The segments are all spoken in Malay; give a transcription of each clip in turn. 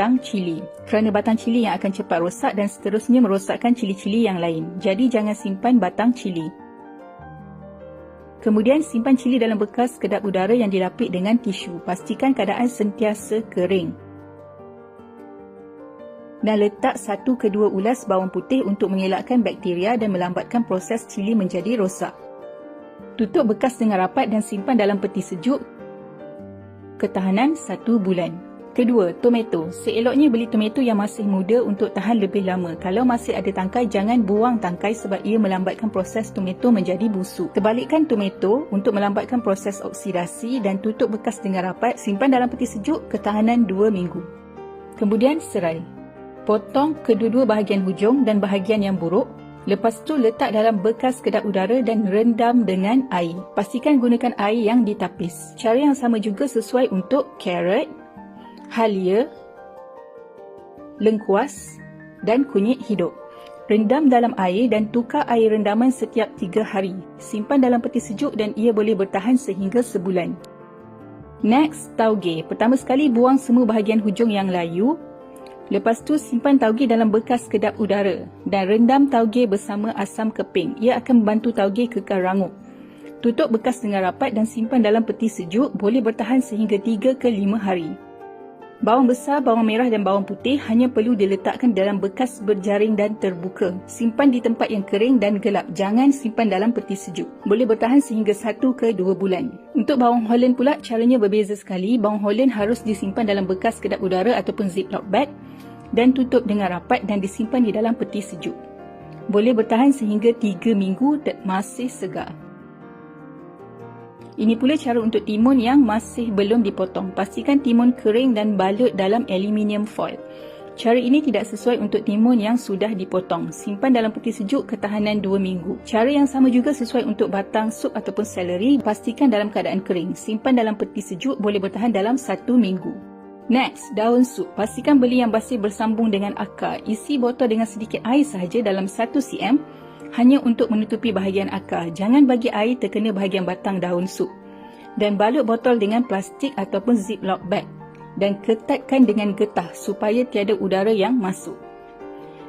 batang cili. Kerana batang cili yang akan cepat rosak dan seterusnya merosakkan cili-cili yang lain. Jadi jangan simpan batang cili. Kemudian simpan cili dalam bekas kedap udara yang dilapik dengan tisu. Pastikan keadaan sentiasa kering. Dan letak 1 ke 2 ulas bawang putih untuk mengelakkan bakteria dan melambatkan proses cili menjadi rosak. Tutup bekas dengan rapat dan simpan dalam peti sejuk ketahanan 1 bulan. Kedua, tomato. Seeloknya beli tomato yang masih muda untuk tahan lebih lama. Kalau masih ada tangkai, jangan buang tangkai sebab ia melambatkan proses tomato menjadi busuk. Terbalikkan tomato untuk melambatkan proses oksidasi dan tutup bekas dengan rapat. Simpan dalam peti sejuk ketahanan 2 minggu. Kemudian serai. Potong kedua-dua bahagian hujung dan bahagian yang buruk. Lepas tu letak dalam bekas kedap udara dan rendam dengan air. Pastikan gunakan air yang ditapis. Cara yang sama juga sesuai untuk carrot, halia, lengkuas dan kunyit hidup. Rendam dalam air dan tukar air rendaman setiap 3 hari. Simpan dalam peti sejuk dan ia boleh bertahan sehingga sebulan. Next, tauge. Pertama sekali buang semua bahagian hujung yang layu. Lepas tu simpan tauge dalam bekas kedap udara dan rendam tauge bersama asam keping. Ia akan membantu tauge kekal rangup. Tutup bekas dengan rapat dan simpan dalam peti sejuk, boleh bertahan sehingga 3 ke 5 hari. Bawang besar, bawang merah dan bawang putih hanya perlu diletakkan dalam bekas berjaring dan terbuka. Simpan di tempat yang kering dan gelap. Jangan simpan dalam peti sejuk. Boleh bertahan sehingga 1 ke 2 bulan. Untuk bawang Holland pula, caranya berbeza sekali. Bawang Holland harus disimpan dalam bekas kedap udara ataupun ziplock bag dan tutup dengan rapat dan disimpan di dalam peti sejuk. Boleh bertahan sehingga 3 minggu dan masih segar. Ini pula cara untuk timun yang masih belum dipotong. Pastikan timun kering dan balut dalam aluminium foil. Cara ini tidak sesuai untuk timun yang sudah dipotong. Simpan dalam peti sejuk ketahanan 2 minggu. Cara yang sama juga sesuai untuk batang sup ataupun seleri. Pastikan dalam keadaan kering. Simpan dalam peti sejuk, boleh bertahan dalam 1 minggu. Next, daun sup. Pastikan beli yang basih bersambung dengan akar. Isi botol dengan sedikit air sahaja dalam 1 cm hanya untuk menutupi bahagian akar. Jangan bagi air terkena bahagian batang daun sup. Dan balut botol dengan plastik ataupun ziplock bag. Dan ketatkan dengan getah supaya tiada udara yang masuk.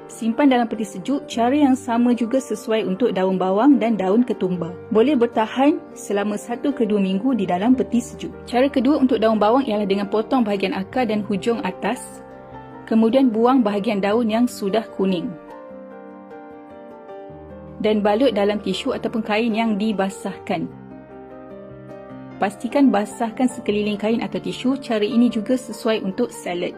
Simpan dalam peti sejuk. Cara yang sama juga sesuai untuk daun bawang dan daun ketumbar. Boleh bertahan selama 1 ke 2 minggu di dalam peti sejuk. Cara kedua untuk daun bawang ialah dengan potong bahagian akar dan hujung atas. Kemudian buang bahagian daun yang sudah kuning. Dan balut dalam tisu ataupun kain yang dibasahkan. Pastikan basahkan sekeliling kain atau tisu. Cara ini juga sesuai untuk salad.